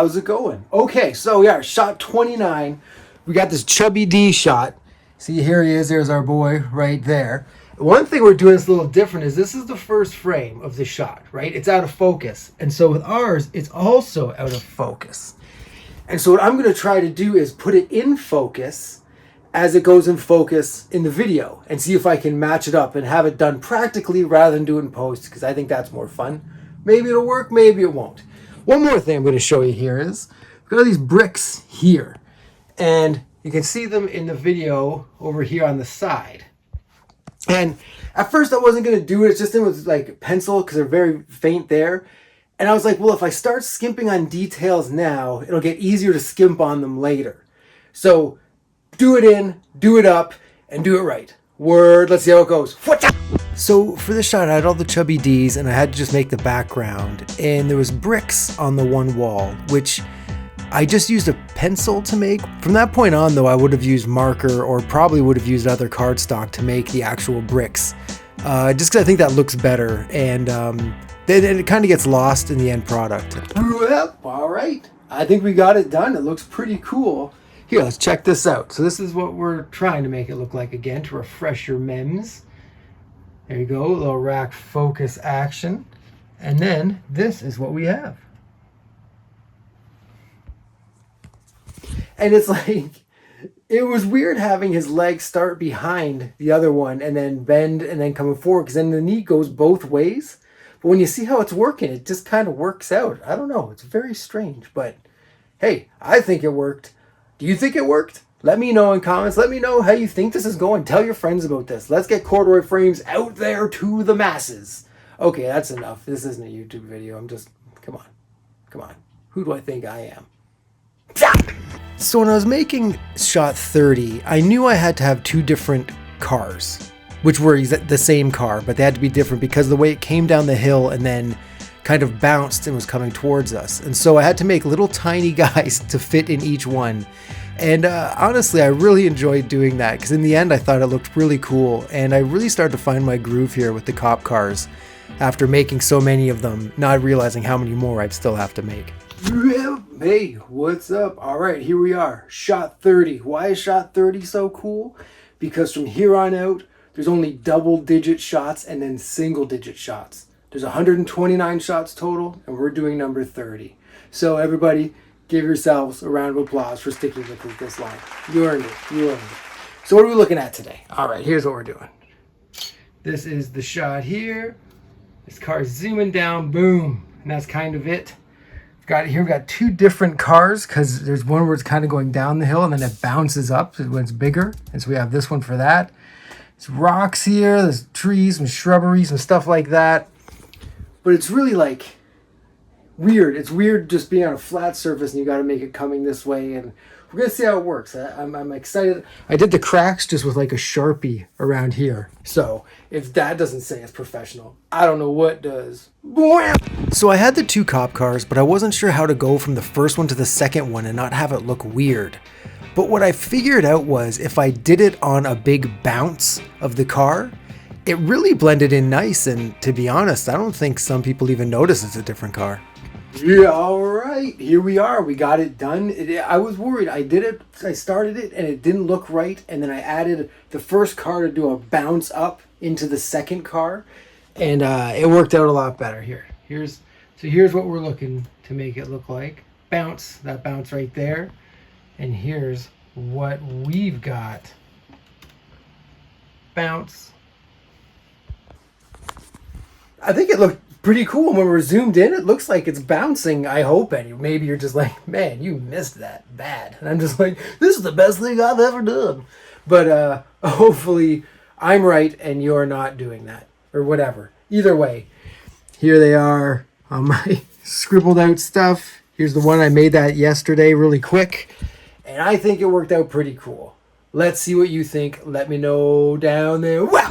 how's it going? Okay, so yeah, shot 29. We got this Chubby D shot. See, here he is. There's our boy right there. One thing we're doing that's a little different is this is the first frame of the shot, right? It's out of focus. And so with ours, it's also out of focus. And so what I'm going to try to do is put it in focus as it goes in focus in the video and see if I can match it up and have it done practically rather than do it in post, because I think that's more fun. Maybe it'll work, maybe it won't. One more thing I'm going to show you here is we've got these bricks here, and you can see them in the video over here on the side. And at first I wasn't going to do it. It's just in with like pencil because they're very faint there. And I was like, well, if I start skimping on details now, it'll get easier to skimp on them later. So do it in, do it up, and do it right. Word, let's see how it goes. So for this shot, I had all the Chubby Ds, and I had to just make the background. And there was bricks on the one wall, which I just used a pencil to make. From that point on, though, I would have used marker or probably would have used other cardstock to make the actual bricks. Just because I think that looks better, and then it kind of gets lost in the end product. Well, all right. I think we got it done. It looks pretty cool. Here, let's check this out. So this is what we're trying to make it look like again to refresh your memes. There you go, a little rack focus action. And then this is what we have. And it's like, it was weird having his legs start behind the other one and then bend and then coming forward, because then the knee goes both ways. But when you see how it's working, it just kind of works out. I don't know, it's very strange, but hey, I think it worked. Do you think it worked? Let me know in comments. Let me know how you think this is going. Tell your friends about this. Let's get corduroy frames out there to the masses. Okay, that's enough. This isn't a YouTube video. I'm just, come on. Who do I think I am? So when I was making shot 30, I knew I had to have two different cars, which were the same car, but they had to be different because the way it came down the hill and then kind of bounced and was coming towards us. And so I had to make little tiny guys to fit in each one. And honestly, I really enjoyed doing that because in the end, I thought it looked really cool. And I really started to find my groove here with the cop cars after making so many of them, not realizing how many more I'd still have to make. Hey, what's up? All right, here we are. Shot 30. Why is shot 30 so cool? Because from here on out, there's only double-digit shots and then single-digit shots. There's 129 shots total, and we're doing number 30. So everybody, give yourselves a round of applause for sticking with this line. You earned it. You earned it. So what are we looking at today? All right, here's what we're doing. This is the shot here. This car's zooming down, boom, and that's kind of it. We've got two different cars because there's one where it's kind of going down the hill and then it bounces up when it's bigger. And so we have this one for that. There's rocks here, there's trees, some shrubbery, some stuff like that. But it's really like weird. It's weird just being on a flat surface and you got to make it coming this way. And we're going to see how it works. I'm excited. I did the cracks just with like a Sharpie around here. So if that doesn't say it's professional, I don't know what does. So I had the two cop cars, but I wasn't sure how to go from the first one to the second one and not have it look weird. But what I figured out was if I did it on a big bounce of the car, it really blended in nice. And to be honest, I don't think some people even notice it's a different car. Yeah, all right, here we are. We got it done. I was worried. I did it. I started it and it didn't look right. And then I added the first car to do a bounce up into the second car. And it worked out a lot better here. Here's what we're looking to make it look like. Bounce, that bounce right there. And here's what we've got. Bounce. I think it looked pretty cool when we're zoomed in. It looks like it's bouncing, I hope. Maybe you're just like, man, you missed that bad. And I'm just like, this is the best thing I've ever done. But hopefully I'm right and you're not doing that. Or whatever. Either way, here they are on my scribbled out stuff. Here's the one I made that yesterday really quick. And I think it worked out pretty cool. Let's see what you think. Let me know down there. Wow!